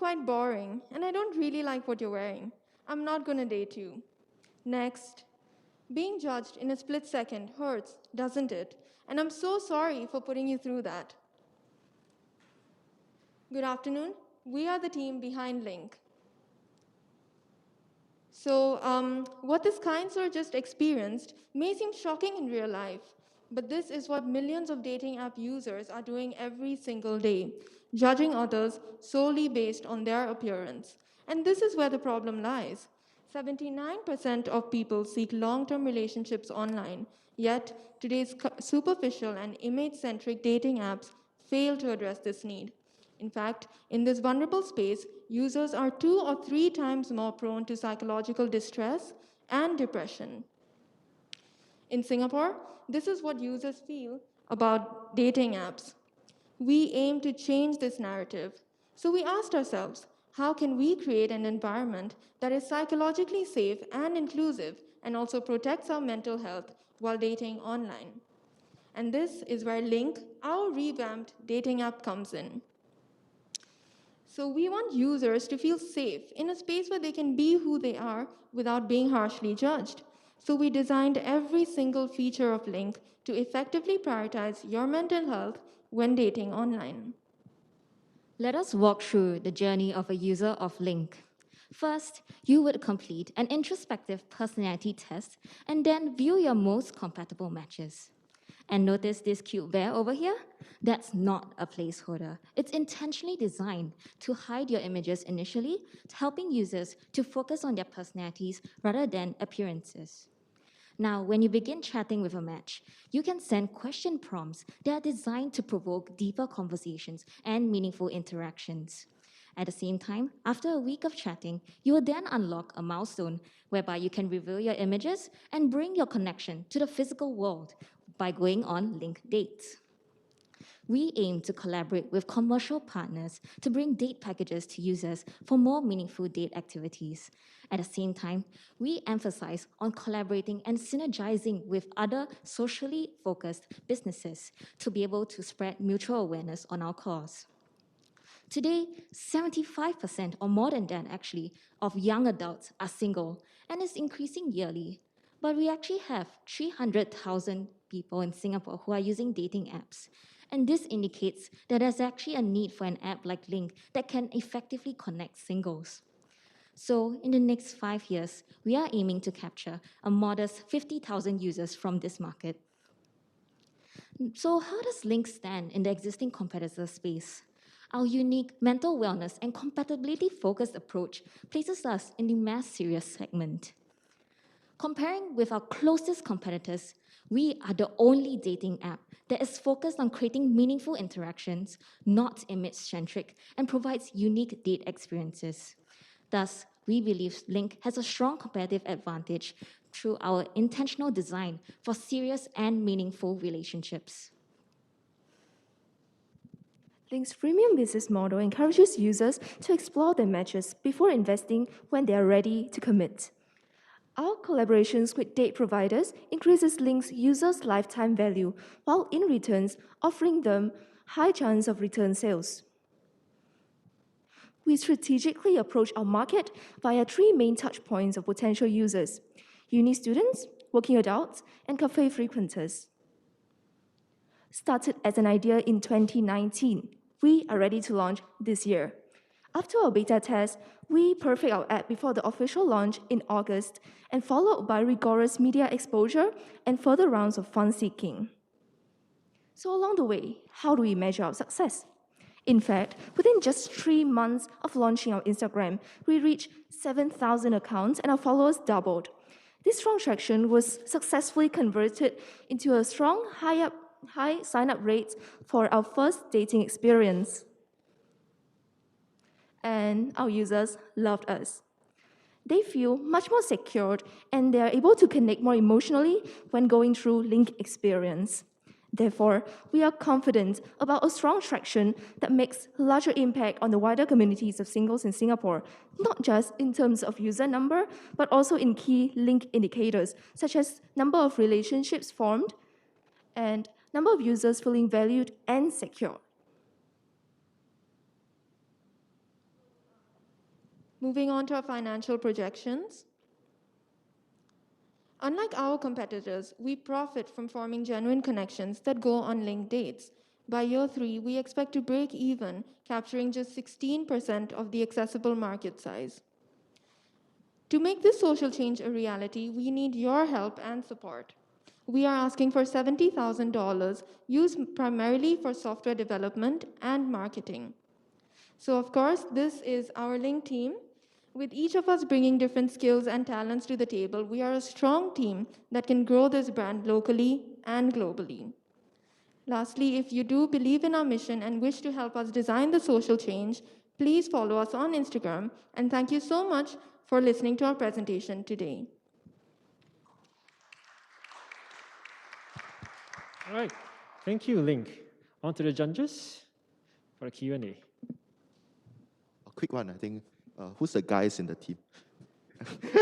quite boring, and I don't really like what you're wearing. I'm not gonna date you. Next, being judged in a split second hurts, doesn't it? And I'm so sorry for putting you through that. Good afternoon. We are the team behind Lync. So, what this kind sir just experienced may seem shocking in real life, but this is what millions of dating app users are doing every single day, judging others solely based on their appearance. And this is where the problem lies. 79% of people seek long-term relationships online, yet today's superficial and image-centric dating apps fail to address this need. In fact, in this vulnerable space, users are 2 or 3 times more prone to psychological distress and depression. In Singapore, this is what users feel about dating apps. We aim to change this narrative. So we asked ourselves, how can we create an environment that is psychologically safe and inclusive and also protects our mental health while dating online? And this is where Lync, our revamped dating app, comes in. So we want users to feel safe in a space where they can be who they are without being harshly judged. So we designed every single feature of Lync to effectively prioritize your mental health when dating online. Let us walk through the journey of a user of Lync. First, you would complete an introspective personality test and then view your most compatible matches. And notice this cute bear over here? That's not a placeholder. It's intentionally designed to hide your images initially, helping users to focus on their personalities rather than appearances. Now, when you begin chatting with a match, you can send question prompts that are designed to provoke deeper conversations and meaningful interactions. At the same time, after a week of chatting, you will then unlock a milestone whereby you can reveal your images and bring your connection to the physical world by going on Lync dates. We aim to collaborate with commercial partners to bring date packages to users for more meaningful date activities. At the same time, we emphasize on collaborating and synergizing with other socially focused businesses to be able to spread mutual awareness on our cause. Today, 75% or more than that actually of young adults are single, and it's increasing yearly. But we actually have 300,000 people in Singapore who are using dating apps. And this indicates that there's actually a need for an app like Lync that can effectively connect singles. So in the next 5 years, we are aiming to capture a modest 50,000 users from this market. So how does Lync stand in the existing competitor space? Our unique mental wellness and compatibility-focused approach places us in the mass serious segment. Comparing with our closest competitors, we are the only dating app that is focused on creating meaningful interactions, not image-centric, and provides unique date experiences. Thus, we believe Lync has a strong competitive advantage through our intentional design for serious and meaningful relationships. Lync's freemium business model encourages users to explore their matches before investing when they are ready to commit. Our collaborations with date providers increases Lync's users' lifetime value, while in returns offering them high chance of return sales. We strategically approach our market via 3 main touchpoints of potential users: uni students, working adults, and cafe frequenters. Started as an idea in 2019, we are ready to launch this year. After our beta test, we perfect our app before the official launch in August and followed by rigorous media exposure and further rounds of fund seeking. So along the way, how do we measure our success? In fact, within just 3 months of launching our Instagram, we reached 7,000 accounts and our followers doubled. This strong traction was successfully converted into a strong high sign-up rates for our first dating experience. And our users loved us. They feel much more secured and they are able to connect more emotionally when going through Lync experience. Therefore, we are confident about a strong traction that makes larger impact on the wider communities of singles in Singapore, not just in terms of user number, but also in key Lync indicators, such as number of relationships formed and number of users feeling valued and secure. Moving on to our financial projections. Unlike our competitors, we profit from forming genuine connections that go on linked dates. By year 3, we expect to break even, capturing just 16% of the accessible market size. To make this social change a reality, we need your help and support. We are asking for $70,000 used primarily for software development and marketing. So, of course, this is our Lync team. With each of us bringing different skills and talents to the table, we are a strong team that can grow this brand locally and globally. Lastly, if you do believe in our mission and wish to help us design the social change, please follow us on Instagram. And thank you so much for listening to our presentation today. All right. Thank you, Lync. On to the judges for the Q&A. A quick one, I think. Who's the guys in the team?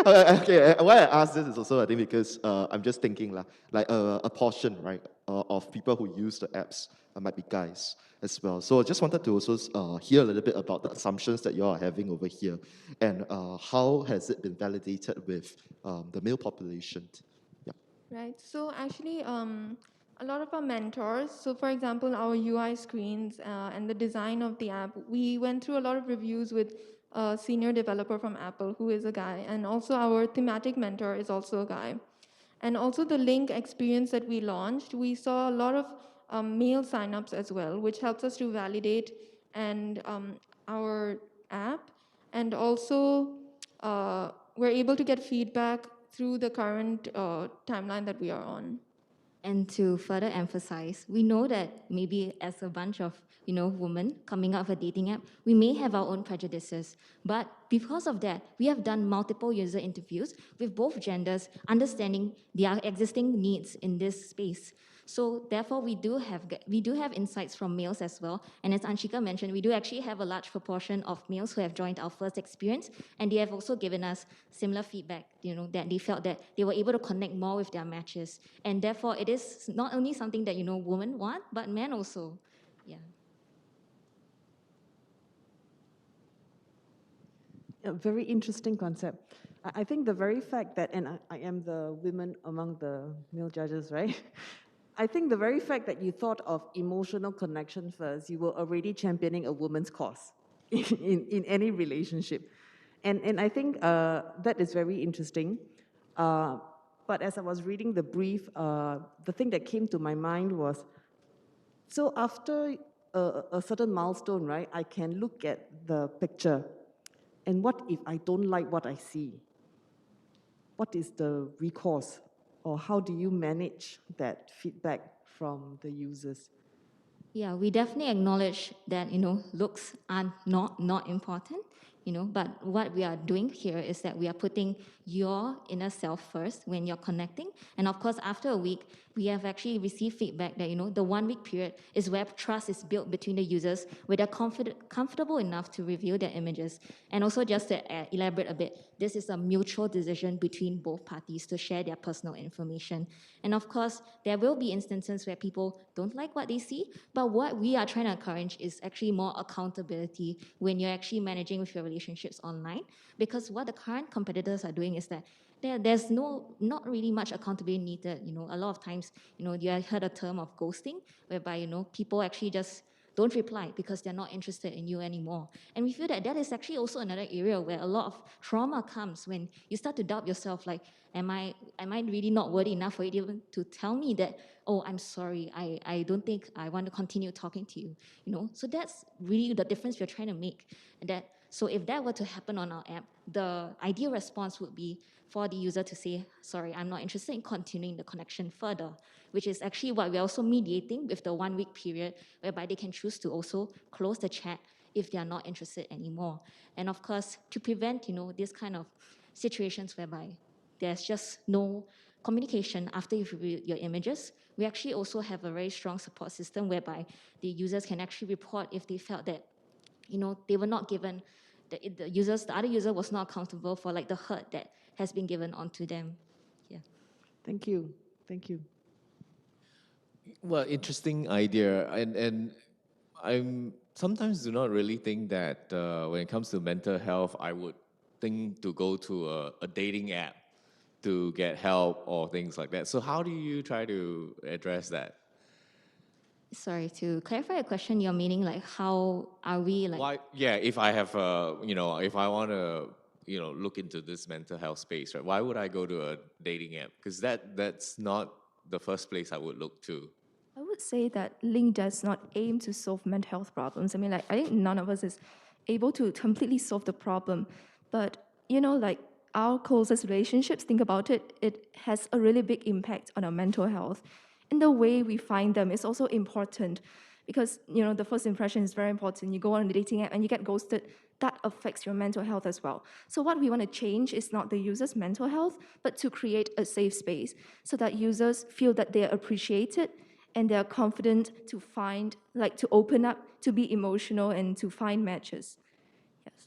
Okay, why I ask this is also, I think, because I'm just thinking, like a portion, right, of people who use the apps might be guys as well. So I just wanted to also hear a little bit about the assumptions that you all are having over here, and how has it been validated with the male population? Yeah. Right. So actually, a lot of our mentors, so for example, our UI screens and the design of the app, we went through a lot of reviews with a senior developer from Apple, who is a guy, and also our thematic mentor is also a guy. And also the Lync experience that we launched, we saw a lot of male signups as well, which helps us to validate and our app, and also we're able to get feedback through the current timeline that we are on. And to further emphasize, we know that maybe as a bunch of women coming out of a dating app, we may have our own prejudices. But because of that, we have done multiple user interviews with both genders, understanding their existing needs in this space. So therefore, we do have insights from males as well. And as Anshika mentioned, we do actually have a large proportion of males who have joined our first experience, and they have also given us similar feedback. That they felt that they were able to connect more with their matches, and therefore it is not only something that women want, but men also. Yeah. A very interesting concept. I think the very fact that, and I am the women among the male judges, right? I think the very fact that you thought of emotional connection first, you were already championing a woman's cause in any relationship. And I think that is very interesting. But as I was reading the brief, the thing that came to my mind was, so after a certain milestone, right, I can look at the picture, and what if I don't like what I see? What is the recourse, or how do you manage that feedback from the users? Yeah, we definitely acknowledge that looks are not important, but what we are doing here is that we are putting your inner self first when you're connecting. And of course, after a week, we have actually received feedback that the 1 week period is where trust is built between the users, where they're comfortable enough to reveal their images. And also, just to elaborate a bit, this is a mutual decision between both parties to share their personal information. And of course, there will be instances where people don't like what they see, but what we are trying to encourage is actually more accountability when you're actually managing with your relationships online. Because what the current competitors are doing is that there's not really much accountability needed. A lot of times, you have heard a term of ghosting, whereby people actually just don't reply because they're not interested in you anymore. And we feel that that is actually also another area where a lot of trauma comes when you start to doubt yourself, like, am I really not worthy enough for you even to tell me that, oh, I'm sorry, I don't think I want to continue talking to you. So that's really the difference we're trying to make. So if that were to happen on our app, the ideal response would be for the user to say, sorry, I'm not interested in continuing the connection further, which is actually what we're also mediating with the 1 week period, whereby they can choose to also close the chat if they are not interested anymore. And of course, to prevent, this kind of situations whereby there's just no communication after you've reviewed your images, we actually also have a very strong support system whereby the users can actually report if they felt that they were not given, the other user was not accountable for like the hurt that has been given onto them. Yeah. Thank you. Thank you. Well, interesting idea, and I'm sometimes do not really think that when it comes to mental health, I would think to go to a dating app to get help or things like that. So how do you try to address that? Sorry, to clarify your question, you're meaning like how are we like? Why? Yeah, if I have, if I want to, look into this mental health space, right? Why would I go to a dating app? Because that's not the first place I would look to. I would say that Lync does not aim to solve mental health problems. I mean, like, I think none of us is able to completely solve the problem. But, like our closest relationships, think about it, it has a really big impact on our mental health. And the way we find them is also important because, the first impression is very important. You go on a dating app and you get ghosted, that affects your mental health as well. So what we want to change is not the user's mental health, but to create a safe space so that users feel that they are appreciated and they're confident to find, like to open up, to be emotional, and to find matches. Yes.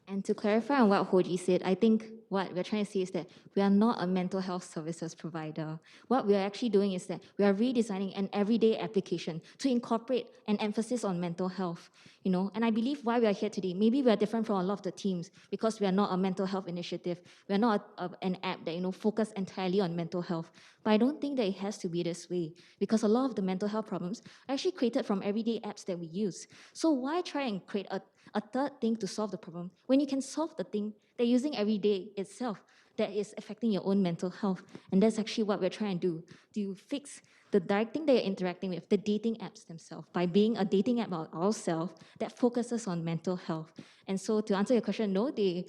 And to clarify on what Hoji said, I think what we're trying to say is that we are not a mental health services provider. What we are actually doing is that we are redesigning an everyday application to incorporate an emphasis on mental health. And I believe why we are here today, maybe we are different from a lot of the teams because we are not a mental health initiative. We are not an app that focus entirely on mental health. But I don't think that it has to be this way because a lot of the mental health problems are actually created from everyday apps that we use. So why try and create a third thing to solve the problem when you can solve the thing that you're using every day itself that is affecting your own mental health? And that's actually what we're trying to do. To fix the direct thing that you're interacting with, the dating apps themselves, by being a dating app ourselves that focuses on mental health. And so to answer your question, no, the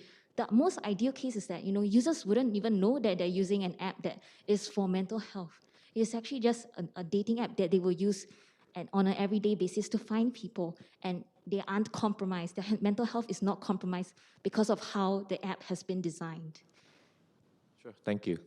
most ideal case is that users wouldn't even know that they're using an app that is for mental health. It's actually just a dating app that they will use on an everyday basis to find people, and they aren't compromised. Their mental health is not compromised because of how the app has been designed. Sure. Thank you.